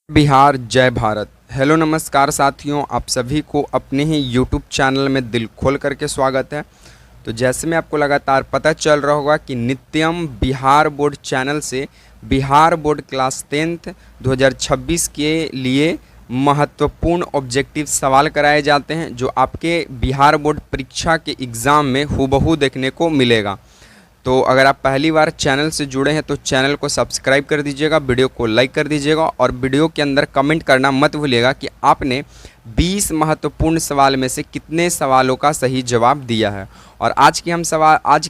बिहार जय भारत। हेलो नमस्कार साथियों, आप सभी को अपने ही यूट्यूब चैनल में दिल खोल करके स्वागत है। तो जैसे में आपको लगातार पता चल रहा होगा कि नित्यम बिहार बोर्ड चैनल से बिहार बोर्ड क्लास 10th 2026 के लिए महत्वपूर्ण ऑब्जेक्टिव सवाल कराए जाते हैं, जो आपके बिहार बोर्ड परीक्षा के एग्ज़ाम में हूबहू देखने को मिलेगा। तो अगर आप पहली बार चैनल से जुड़े हैं तो चैनल को सब्सक्राइब कर दीजिएगा, वीडियो को लाइक कर दीजिएगा और वीडियो के अंदर कमेंट करना मत भूलिएगा कि आपने 20 महत्वपूर्ण सवाल में से कितने सवालों का सही जवाब दिया है। और आज की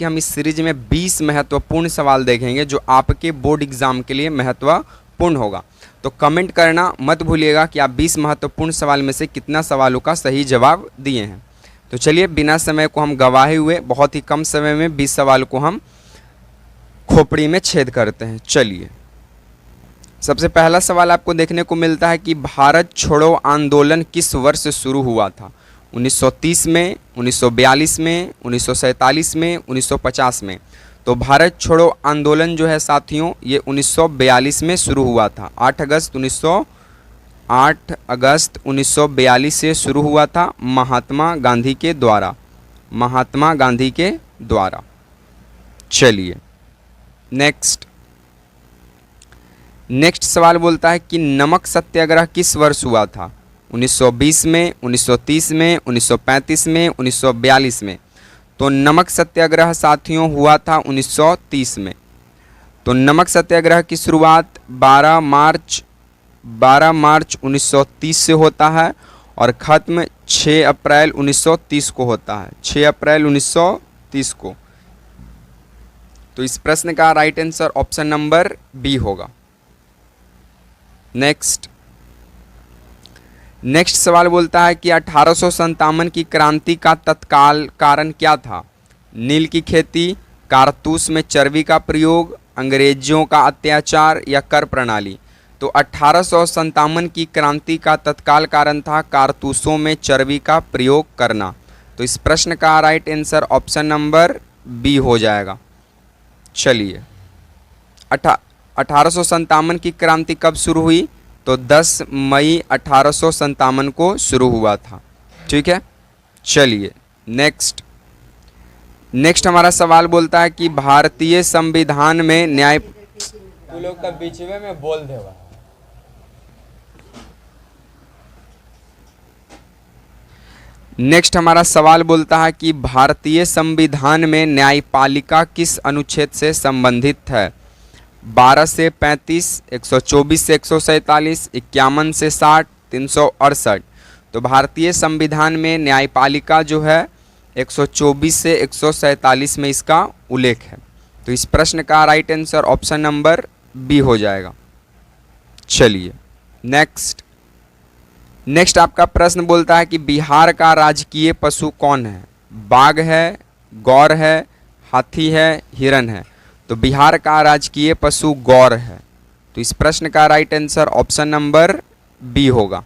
हम इस सीरीज में 20 महत्वपूर्ण सवाल देखेंगे जो आपके बोर्ड एग्ज़ाम के लिए महत्वपूर्ण होगा। तो कमेंट करना मत भूलिएगा कि आप 20 महत्वपूर्ण सवाल में से कितना सवालों का सही जवाब दिए हैं। तो चलिए बिना समय को हम गवाए हुए बहुत ही कम समय में 20 सवाल को हम खोपड़ी में छेद करते हैं। चलिए, सबसे पहला सवाल आपको देखने को मिलता है कि भारत छोड़ो आंदोलन किस वर्ष शुरू हुआ था? 1930 में, 1942 में, 1947 में, 1950 में। तो भारत छोड़ो आंदोलन जो है साथियों, ये 1942 में शुरू हुआ था। 8 अगस्त 1942 से शुरू हुआ था महात्मा गांधी के द्वारा। चलिए नेक्स्ट सवाल बोलता है कि नमक सत्याग्रह किस वर्ष हुआ था? 1920 में, 1930 में, 1935 में, 1942 में। तो नमक सत्याग्रह साथियों हुआ था 1930 में। तो नमक सत्याग्रह की शुरुआत 12 मार्च 1930 से होता है और ख़त्म 6 अप्रैल 1930 को होता है। 6 अप्रैल 1930 को। तो इस प्रश्न का right answer option number B होगा। नेक्स्ट सवाल बोलता है कि 1857 की क्रांति का तत्काल कारण क्या था? नील की खेती, कारतूस में चर्बी का प्रयोग, अंग्रेजों का अत्याचार या कर प्रणाली। तो 1857 की क्रांति का तत्काल कारण था कारतूसों में चर्बी का प्रयोग करना। तो इस प्रश्न का right answer option number B हो जाएगा। चलिए, 1857 की क्रांति कब शुरू हुई? तो 10 मई 1857 को शुरू हुआ था। ठीक है, चलिए नेक्स्ट हमारा सवाल बोलता है कि भारतीय संविधान में न्याय लोग का बीच में बोल देगा। नेक्स्ट हमारा सवाल बोलता है कि भारतीय संविधान में न्यायपालिका किस अनुच्छेद से संबंधित है? 12 से 35, 124 से 147, 51 से 60, 368। तो भारतीय संविधान में न्यायपालिका जो है 124 से 147 में इसका उल्लेख है। तो इस प्रश्न का right answer option number B हो जाएगा। चलिए नेक्स्ट आपका प्रश्न बोलता है कि बिहार का राजकीय पशु कौन है? बाघ है, गौर है, हाथी है, हिरन है। तो बिहार का राजकीय पशु गौर है। तो इस प्रश्न का right answer option number B होगा।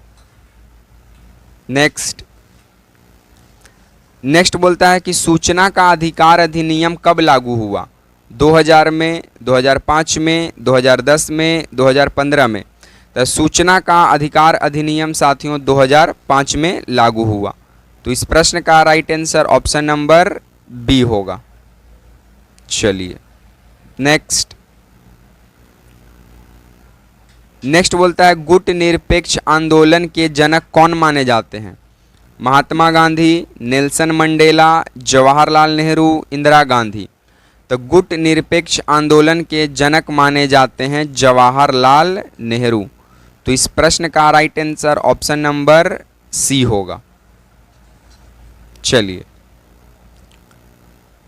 नेक्स्ट बोलता है कि सूचना का अधिकार अधिनियम कब लागू हुआ? 2000 में, 2005 में, 2010 में, 2015 में। तो सूचना का अधिकार अधिनियम साथियों 2005 में लागू हुआ। तो इस प्रश्न का right answer option number B होगा। चलिए नेक्स्ट बोलता है गुट निरपेक्ष आंदोलन के जनक कौन माने जाते हैं? Mahatma Gandhi, Nelson Mandela, Jawaharlal Nehru, Indira Gandhi. तो गुट निरपेक्ष आंदोलन के जनक माने जाते हैं जवाहरलाल नेहरू। तो इस प्रश्न का right answer option number C होगा। चलिए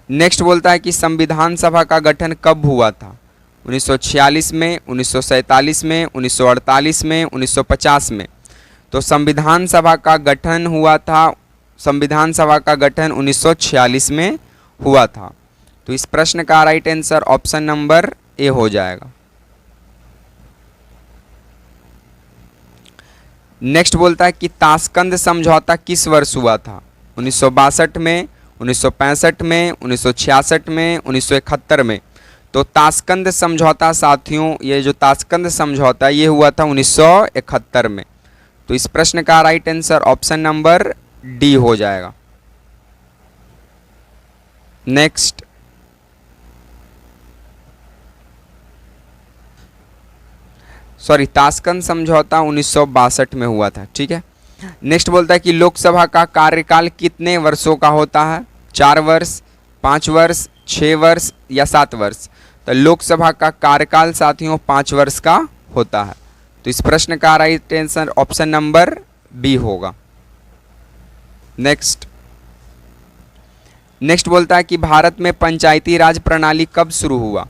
नेक्स्ट बोलता है कि संविधान सभा का गठन कब हुआ था? 1946 में, 1947 में, 1948 में, 1950 में। तो संविधान सभा का गठन 1946 में हुआ था। तो इस प्रश्न का right answer option number A हो जाएगा। नेक्स्ट बोलता है कि ताशकंद समझौता किस वर्ष हुआ था? 1962 में, 1965 में, 1966 में, 1971 में। तो तो ताशकंद समझौता साथियों, ये जो ताशकंद समझौता है ये हुआ था 1971 में। तो इस प्रश्न का right answer option number D हो जाएगा। नेक्स्ट, सॉरी, ताशकंद समझौता 1962 में हुआ था, ठीक है। नेक्स्ट बोलता है कि लोकसभा का कार्यकाल कितने वर्षों का होता है? 4 वर्ष, 5 वर्ष, 6 वर्ष या 7 वर्ष? तो लोकसभा का कार्यकाल साथियों 5 वर्ष का होता है। तो इस प्रश्न का right answer option number B होगा। नेक्स्ट बोलता है कि भारत में पंचायती राज प्रणाली कब शुरू हुआ?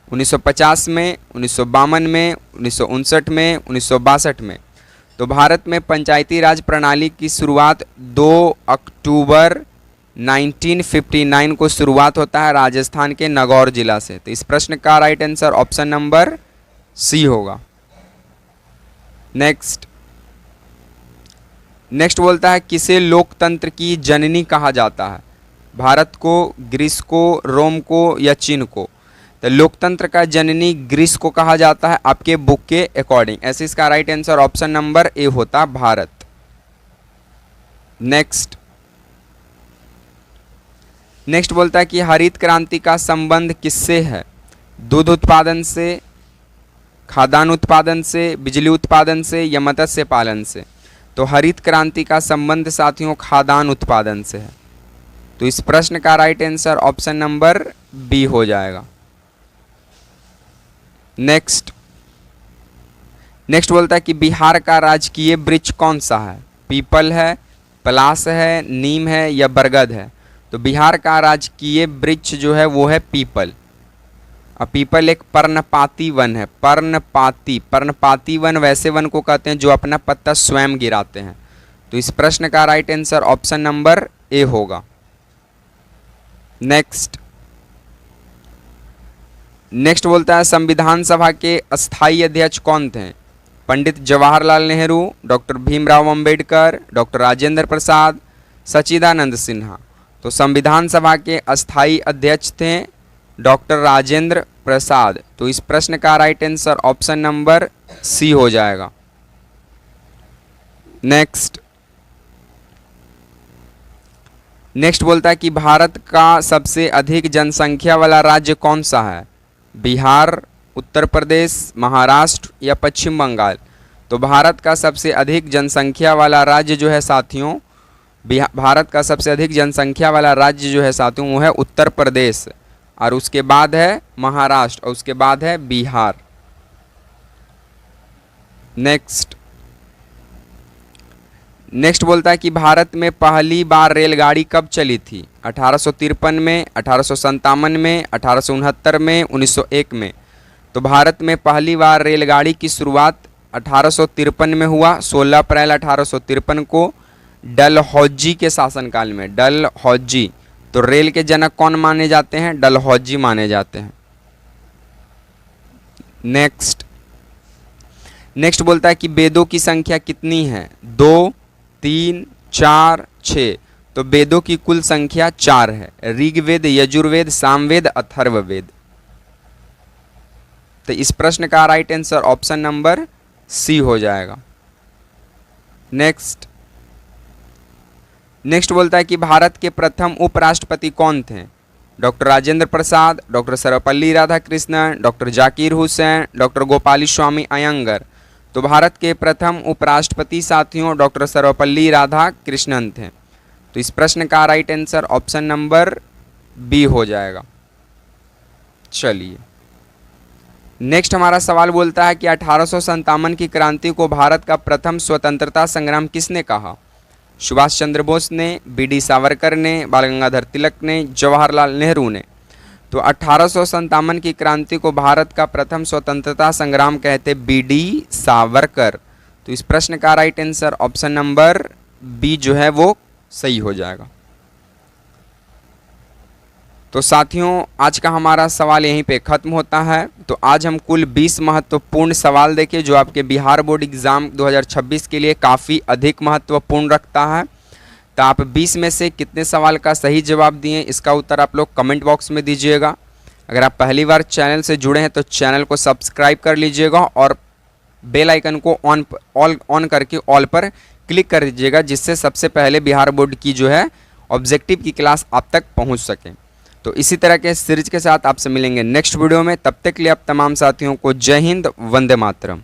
1950 में, 1952 में, 1959 में, 1962 में? तो भारत में पंचायती राज प्रणाली की शुरुआत 2 अक्टूबर 1959 को शुरुआत होता है राजस्थान के नागौर जिला से। तो इस प्रश्न का right answer option number C होगा। नेक्स्ट बोलता है किसे लोकतंत्र की जननी कहा जाता है? भारत को, ग्रीस को, रोम को या चीन को? तो लोकतंत्र का जननी ग्रीस को कहा जाता है आपके बुक के अकॉर्डिंग। ऐसे इसका right answer option number A होता भारत। नेक्स्ट बोलता है कि हरित क्रांति का संबंध किससे है? दूध उत्पादन से, खाद्यान्न उत्पादन से, बिजली उत्पादन से या मत्स्य पालन से? तो हरित क्रांति का संबंध साथियों खाद्यान्न उत्पादन से है। तो इस प्रश्न का right answer option number B हो जाएगा। नेक्स्ट बोलता है कि बिहार का राजकीय वृक्ष कौन सा है? पीपल है, पलास है, नीम है या बरगद है? तो बिहार का राजकीय वृक्ष जो है वो है पीपल। अब पीपल एक पर्णपाती वन है। पर्णपाती वन वैसे वन को कहते हैं जो अपना पत्ता स्वयं गिराते हैं। तो इस प्रश्न का right answer option number A होगा। नेक्स्ट बोलता है संविधान सभा के अस्थायी अध्यक्ष कौन थे? पंडित जवाहरलाल नेहरू, डॉक्टर भीमराव अंबेडकर, डॉक्टर राजेंद्र प्रसाद, सच्चिदानंद सिन्हा? तो संविधान सभा के अस्थायी अध्यक्ष थे डॉक्टर राजेंद्र प्रसाद। तो इस प्रश्न का right answer option number C हो जाएगा। नेक्स्ट बोलता है कि भारत का सबसे अधिक जनसंख्या वाला राज्य कौन सा है? बिहार, उत्तर प्रदेश, महाराष्ट्र या पश्चिम बंगाल? तो भारत का सबसे अधिक जनसंख्या वाला राज्य जो है साथियों, भारत का सबसे अधिक जनसंख्या वाला राज्य जो है साथियों वो है उत्तर प्रदेश, और उसके बाद है महाराष्ट्र और उसके बाद है बिहार। नेक्स्ट बोलता है कि भारत में पहली बार रेलगाड़ी कब चली थी? 1853 में, 1857 में, 1869 में, 1901 में? तो भारत में पहली बार रेलगाड़ी की शुरुआत 1853 में हुआ, 16 अप्रैल 1853 को डलहौजी के शासनकाल में। डलहौजी, तो रेल के जनक कौन माने जाते हैं? डलहौजी माने जाते हैं। नेक्स्ट बोलता है कि वेदों की संख्या कितनी है? 2, 3, 4, 6? तो वेदों की कुल संख्या 4 है। ऋग्वेद, यजुर्वेद, सामवेद, अथर्ववेद। तो इस प्रश्न का right answer option number C हो जाएगा। नेक्स्ट बोलता है कि भारत के प्रथम उपराष्ट्रपति कौन थे? Doctor Rajendra Prasad, doctor Sarvepalli Radhakrishnan, doctor Zakir Hussain, doctor Gopalaswamy Ayyangar? तो भारत के प्रथम उपराष्ट्रपति साथियों डॉक्टर सर्वपल्ली राधाकृष्णन थे। तो इस प्रश्न का right answer option number B हो जाएगा। चलिए नेक्स्ट हमारा सवाल बोलता है कि 1857 की क्रांति को भारत का प्रथम स्वतंत्रता संग्राम किसने कहा? सुभाष चंद्र बोस ने, बी.डी. सावरकर ने, बाल गंगाधर तिलक ने, जवाहरलाल नेहरू ने? तो 1857 की क्रांति को भारत का प्रथम स्वतंत्रता संग्राम कहते बी.डी. सावरकर। तो इस प्रश्न का right answer option number B जो है वो सही हो जाएगा। तो साथियों आज का हमारा सवाल यहीं पे ख़त्म होता है। तो आज हम कुल 20 महत्वपूर्ण सवाल देखे जो आपके बिहार बोर्ड एग्ज़ाम 2026 के लिए काफ़ी अधिक महत्वपूर्ण रखता है। तो आप 20 में से कितने सवाल का सही जवाब दिए इसका उत्तर आप लोग कमेंट बॉक्स में दीजिएगा। अगर आप पहली बार चैनल से जुड़े हैं तो चैनल को सब्सक्राइब कर लीजिएगा और बेल आइकन को ऑन करके ऑल पर क्लिक कर दीजिएगा, जिससे सबसे पहले बिहार बोर्ड की जो है ऑब्जेक्टिव की क्लास आप तक पहुंच सके। तो इसी तरह के सीरीज के साथ आपसे मिलेंगे नेक्स्ट वीडियो में। तब तक के लिए आप तमाम साथियों को जय हिंद, वंदे मातरम।